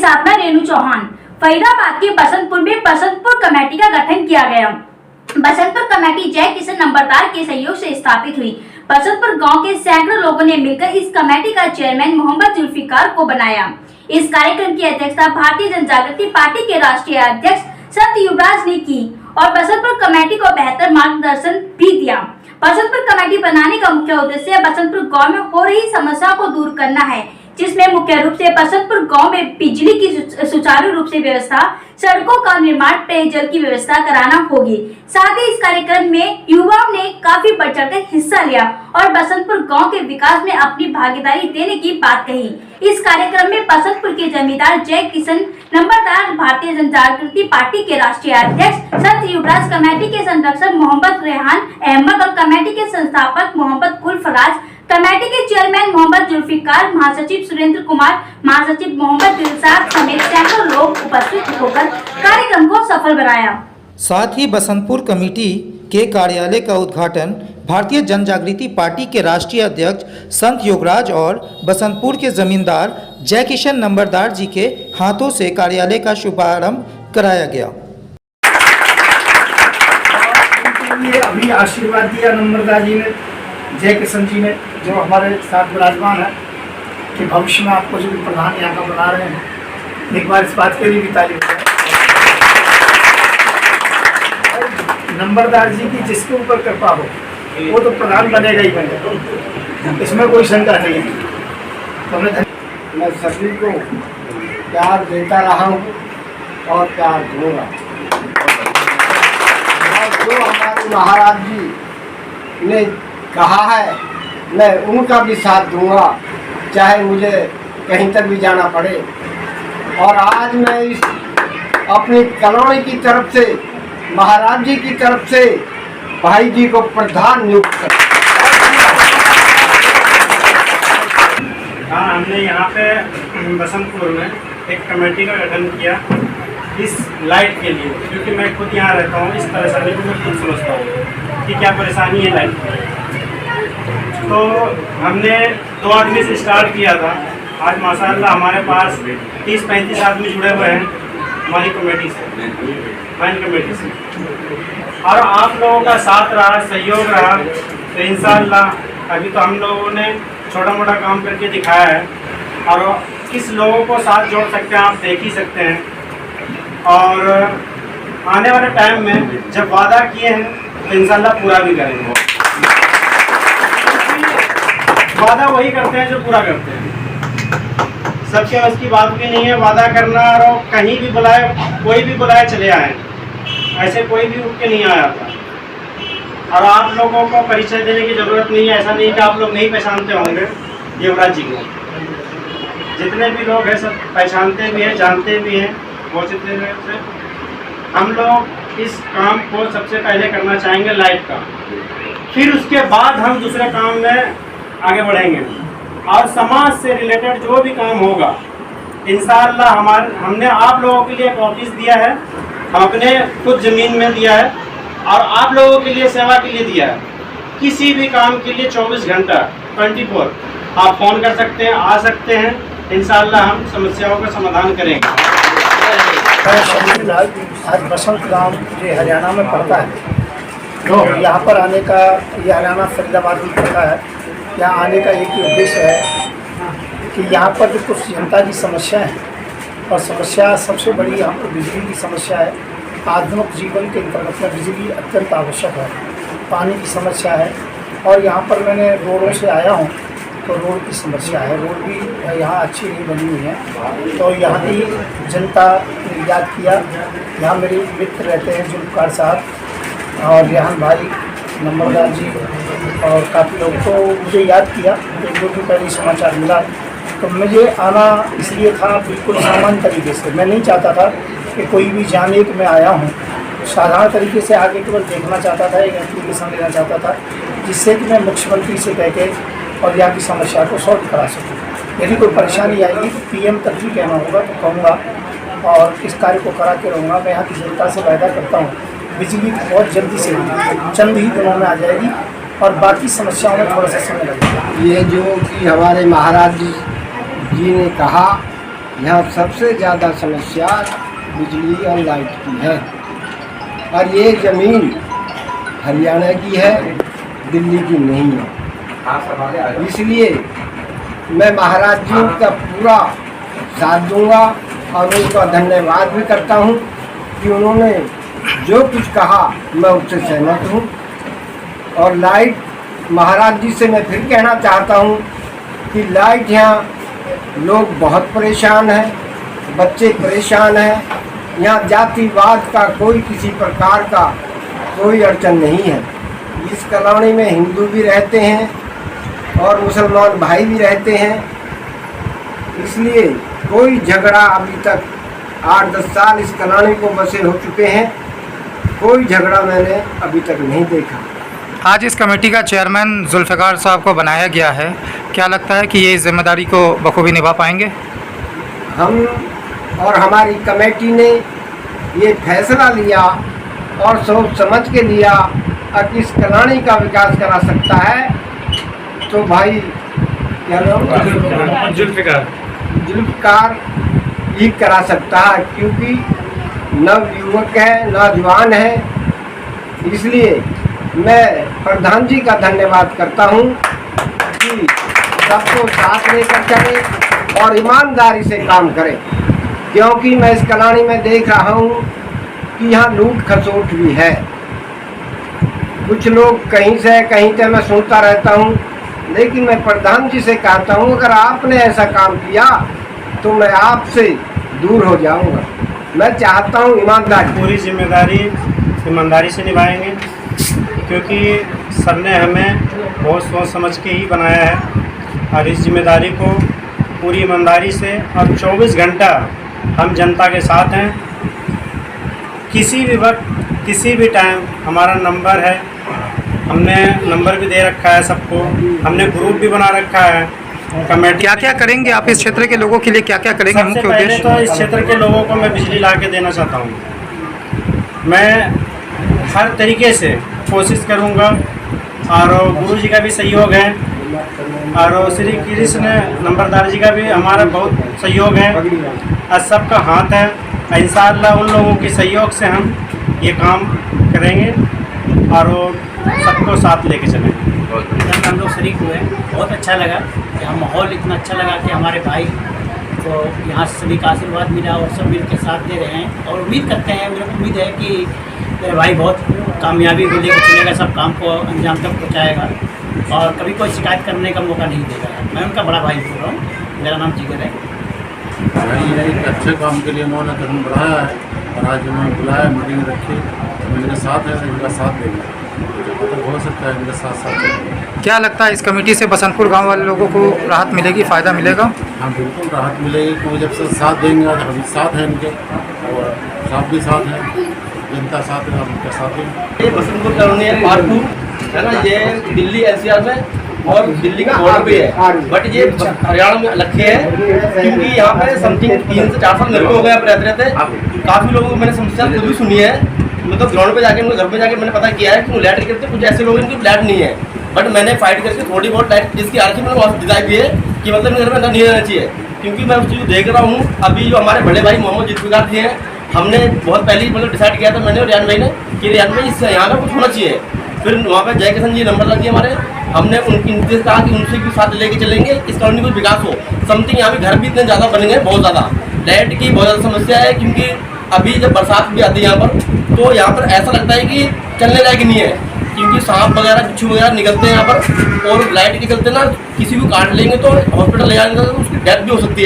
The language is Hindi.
साथ में रेणु चौहान। फरीदाबाद के बसंतपुर में बसंतपुर कमेटी का गठन किया गया। बसंतपुर कमेटी जय किशन नंबरदार के सहयोग से स्थापित हुई। बसंतपुर गांव के सैकड़ों लोगों ने मिलकर इस कमेटी का चेयरमैन मोहम्मद जुल्फिकार को बनाया। इस कार्यक्रम की अध्यक्षता भारतीय जनजागृति पार्टी के राष्ट्रीय अध्यक्ष संत युवराज ने की और बसंतपुर कमेटी को बेहतर मार्गदर्शन भी दिया। बसंतपुर कमेटी बनाने का मुख्य उद्देश्य बसंतपुर गांव में हो रही समस्या को दूर करना है, जिसमें मुख्य रूप से बसंतपुर गांव में बिजली की सुचारू रूप से व्यवस्था, सड़कों का निर्माण, पेयजल की व्यवस्था कराना होगी। साथ ही इस कार्यक्रम में युवाओं ने काफी बढ़ चढ़कर हिस्सा लिया और बसंतपुर गांव के विकास में अपनी भागीदारी देने की बात कही। इस कार्यक्रम में बसंतपुर के जमींदार जय किशन नंबरदार, भारतीय जनजागृति पार्टी के राष्ट्रीय अध्यक्ष संत युवराज, कमेटी के संरक्षक मोहम्मद रेहान अहमद और कमेटी के संस्थापक मोहम्मद गुलफराज, कमेटी के चेयरमैन मोहम्मद जुल्फिकार, महासचिव सुरेंद्र कुमार, महासचिव मोहम्मद दिलशाद समेत सैकड़ों लोग उपस्थित होकर कार्यक्रम को सफल बनाया। साथ ही बसंतपुर कमेटी के कार्यालय का उद्घाटन भारतीय जनजागृति पार्टी के राष्ट्रीय अध्यक्ष संत योगराज और बसंतपुर के जमींदार जय किशन नंबरदार जी के हाथों से कार्यालय का शुभारंभ कराया गया। अभी आशीर्वाद दिया नंबरदार जी ने, जय किशन जी ने, जो हमारे साथ विराजमान है, कि भविष्य में आपको जो भी प्रधान यहाँ का बना रहे हैं, एक बार इस बात के लिए भी तारीफ है। नंबरदार जी की जिसके ऊपर कृपा हो वो तो प्रधान बनेगा ही बनेगा, इसमें कोई शंका नहीं है। तो मैं सभी को प्यार देता रहा हूँ और प्यार दूंगा। जो हमारे महाराज जी ने कहा है मैं उनका भी साथ दूंगा, चाहे मुझे कहीं तक भी जाना पड़े। और आज मैं इस अपनी कॉलोनी की तरफ से, महाराज जी की तरफ से भाई जी को प्रधान नियुक्त कर। हाँ, हमने यहाँ पे बसंतपुर में एक कमेटी का गठन किया इस लाइट के लिए, क्योंकि मैं खुद यहाँ रहता हूँ। इस परेशानी को मैं खुद समझता हूँ कि क्या परेशानी है लाइट की। तो हमने 2 आदमी से स्टार्ट किया था। आज माशाल्लाह हमारे पास 30-35 आदमी जुड़े हुए हैं हमारी कमेटी से, फाइन कमेटी से। और आप लोगों का साथ रहा, सहयोग रहा, तो इंशाअल्लाह अभी तो हम लोगों ने छोटा मोटा काम करके दिखाया है और किस लोगों को साथ जोड़ सकते हैं आप देख ही सकते हैं। और आने वाले टाइम में जब वादा किए हैं तो इंशाअल्लाह पूरा भी करेंगे। वादा वही करते हैं जो पूरा करते हैं। सबके बस की बात भी नहीं है वादा करना, और कहीं भी बुलाए, कोई भी बुलाए चले आए, ऐसे कोई भी उठ के नहीं आया था। और आप लोगों को परिचय देने की ज़रूरत नहीं है। ऐसा नहीं कि आप लोग नहीं पहचानते होंगे युवराज जी को। जितने भी लोग हैं सब पहचानते भी हैं, जानते भी हैं बहुत से। हम लोग इस काम को सबसे पहले करना चाहेंगे लाइट का, फिर उसके बाद हम दूसरे काम में आगे बढ़ेंगे। और समाज से रिलेटेड जो भी काम होगा इंशाअल्लाह हमने आप लोगों के लिए एक ऑफिस दिया है, हम अपने खुद ज़मीन में दिया है और आप लोगों के लिए सेवा के लिए दिया है। किसी भी काम के लिए 24 घंटा 24 आप फ़ोन कर सकते हैं, आ सकते हैं। इंशाअल्लाह हम समस्याओं का समाधान करेंगे। आज बसंत गांव जो हरियाणा में पड़ता है, तो यहाँ पर आने का, ये हरियाणा फरीदाबाद में पड़ता है, यहाँ आने का एक ही उद्देश्य है कि यहाँ पर जो कुछ जनता की समस्या है, और समस्या सबसे बड़ी यहाँ पर बिजली की समस्या है। आधुनिक जीवन के अंतर्गत में बिजली अत्यंत आवश्यक है। पानी की समस्या है और यहाँ पर मैंने रोडों से आया हूँ तो रोड की समस्या है। रोड भी यहाँ अच्छी नहीं बनी हुई है। तो यहाँ की जनता ने याद किया, यहाँ मेरे मित्र रहते हैं जुल्फकार साहब और रेहान भाई, नंबरदार जी और काफ़ी लोग, तो मुझे याद किया। एक दो दिन पहले समाचार मिला तो मुझे आना इसलिए था बिल्कुल सामान्य तरीके से। मैं नहीं चाहता था कि कोई भी जाने कि मैं आया हूँ। साधारण तरीके से आगे केवल देखना चाहता था, एक एप्लीकेशन लेना चाहता था जिससे कि मैं मुख्यमंत्री से कह के और यहाँ की समस्या को सॉल्व करा सकूँ। यदि कोई परेशानी आएगी तो पीएम तक भी कहना होगा तो कहूँगा और इस कार्य को करा के रहूँगा। मैं यहाँ की जनता से वायदा करता हूँ बिजली बहुत जल्दी से चंद ही दिनों में आ जाएगी और बाकी समस्याओं में थोड़ा सा समय लगेगा। ये जो कि हमारे महाराज जी ने कहा यहाँ सबसे ज़्यादा समस्या बिजली और लाइट की है। और ये ज़मीन हरियाणा की है, दिल्ली की नहीं है। इसलिए मैं महाराज जी का पूरा साथ दूंगा और उनका धन्यवाद भी करता हूँ कि उन्होंने जो कुछ कहा मैं उससे सहमत हूँ। और लाइट महाराज जी से मैं फिर कहना चाहता हूँ कि लाइट यहाँ लोग बहुत परेशान हैं, बच्चे परेशान हैं। यहाँ जातिवाद का कोई किसी प्रकार का कोई अड़चन नहीं है। इस कॉलोनी में हिंदू भी रहते हैं और मुसलमान भाई भी रहते हैं। इसलिए कोई झगड़ा अभी तक 8-10 साल इस कॉलोनी को बसे हो चुके हैं, कोई झगड़ा मैंने अभी तक नहीं देखा। आज इस कमेटी का चेयरमैन जुल्फ़िकार साहब को बनाया गया है, क्या लगता है कि ये इस जिम्मेदारी को बखूबी निभा पाएंगे? हम और हमारी कमेटी ने ये फैसला लिया और सोच समझ के लिया कि इस कॉलोनी का विकास करा सकता है तो भाई क्या नाम जुल्फ़िकार ही करा सकता है, क्योंकि नवयुवक है, नौजवान है। इसलिए मैं प्रधान जी का धन्यवाद करता हूँ कि सबको साथ लेकर चले और ईमानदारी से काम करें, क्योंकि मैं इस कॉलोनी में देख रहा हूँ कि यहाँ लूट खसोट भी है। कुछ लोग कहीं से मैं सुनता रहता हूँ, लेकिन मैं प्रधान जी से कहता हूँ अगर आपने ऐसा काम किया तो मैं आपसे दूर हो जाऊँगा। मैं चाहता हूँ पूरी जिम्मेदारी ईमानदारी से निभाएंगे, क्योंकि सर ने हमें बहुत सोच समझ के ही बनाया है और इस जिम्मेदारी को पूरी ईमानदारी से और 24 घंटा हम जनता के साथ हैं। किसी भी वक्त किसी भी टाइम हमारा नंबर है, हमने नंबर भी दे रखा है सबको, हमने ग्रुप भी बना रखा है। कमेटी क्या क्या करेंगे आप इस क्षेत्र के लोगों के लिए, क्या क्या करेंगे? सबसे मुख्य पहले उद्देश्य तो इस क्षेत्र के लोगों को मैं बिजली ला के देना चाहता हूँ। मैं हर तरीके से कोशिश करूँगा और गुरु जी का भी सहयोग है और श्री कृष्ण नंबरदार जी का भी हमारा बहुत सहयोग है और सबका हाथ है। इंशाअल्लाह उन लोगों के सहयोग से हम ये काम करेंगे और सबको साथ लेके चलेंगे। हम लोग शरीक हुए, बहुत अच्छा लगा। यहाँ माहौल इतना अच्छा लगा कि हमारे भाई को यहाँ सभी का आशीर्वाद मिला और सब मिल के साथ दे रहे हैं और उम्मीद करते हैं, मुझे उम्मीद है कि मेरे भाई बहुत कामयाबी को लेकर चलेगा, सब काम को अंजाम तक पहुँचाएगा और कभी कोई शिकायत करने का मौका नहीं देगा। मैं उनका बड़ा भाई बोल रहा हूँ, मेरा नाम जिगर है। भाई एक अच्छे काम के लिए उन्होंने कदम बढ़ाया है और आज उन्होंने बुलाया, मीटिंग रखी, मेरे साथ है, इनका साथ देंगे तो हो सकता है, मेरे साथ क्या लगता है इस कमेटी से बसंतपुर गांव वाले लोगों को राहत मिलेगी, फ़ायदा मिलेगा? हाँ बिल्कुल राहत मिलेगी, क्योंकि जब से साथ देंगे आज हम साथ हैं इनके और साथ भी साथ हैं, जनता साथ है, हम उनका साथ देंगे। ये बसंतपुर कॉलोनी है, पार्ट 2 है ना, ये दिल्ली एनसीआर में और दिल्ली का बॉर्डर पे है, बट ये हरियाणा में अलग है क्योंकि यहाँ पे समथिंग 3 से 4 साल मेरे को हो गया रहते। काफ़ी लोगों को मैंने समस्या खुद भी सुनी है, मतलब ग्राउंड पे जाके उनके घर पे जाके मैंने पता किया है कि लाइट करते कुछ ऐसे लोग इनकी लाइट नहीं है, बट मैंने फाइट करके थोड़ी बहुत लाइट जिसकी आ रखी मैंने वहाँ दिलाई भी है कि मतलब घर में नहीं रहना चाहिए, क्योंकि मैं उस चीज़ को देख रहा हूँ। अभी जो हमारे बड़े भाई मोहम्मद जुल्फ़िकार जी हैं, हमने बहुत पहले ही मतलब डिसाइड किया था मैंने और रियान भाई ने कि रियान भाई इससे यहाँ पर कुछ होना चाहिए। फिर वहाँ पे जय किशन जी नंबर लग दिए हमारे, हमने उनसे कहा कि उनसे भी साथ लेके चलेंगे, इस कॉलोनी को विकास हो। समथिंग यहाँ पे घर भी इतने ज़्यादा बन गए, बहुत ज़्यादा लाइट की बहुत ज़्यादा समस्या है, क्योंकि अभी जब बरसात भी आती है यहाँ पर तो यहाँ पर ऐसा लगता है कि चलने लायक नहीं है, क्योंकि सांप वगैरह बिच्छू वगैरह निकलते हैं यहाँ पर और लाइट के चलते ना किसी को काट लेंगे तो हॉस्पिटल ले जाएंगे तो उसकी डेथ भी हो सकती है।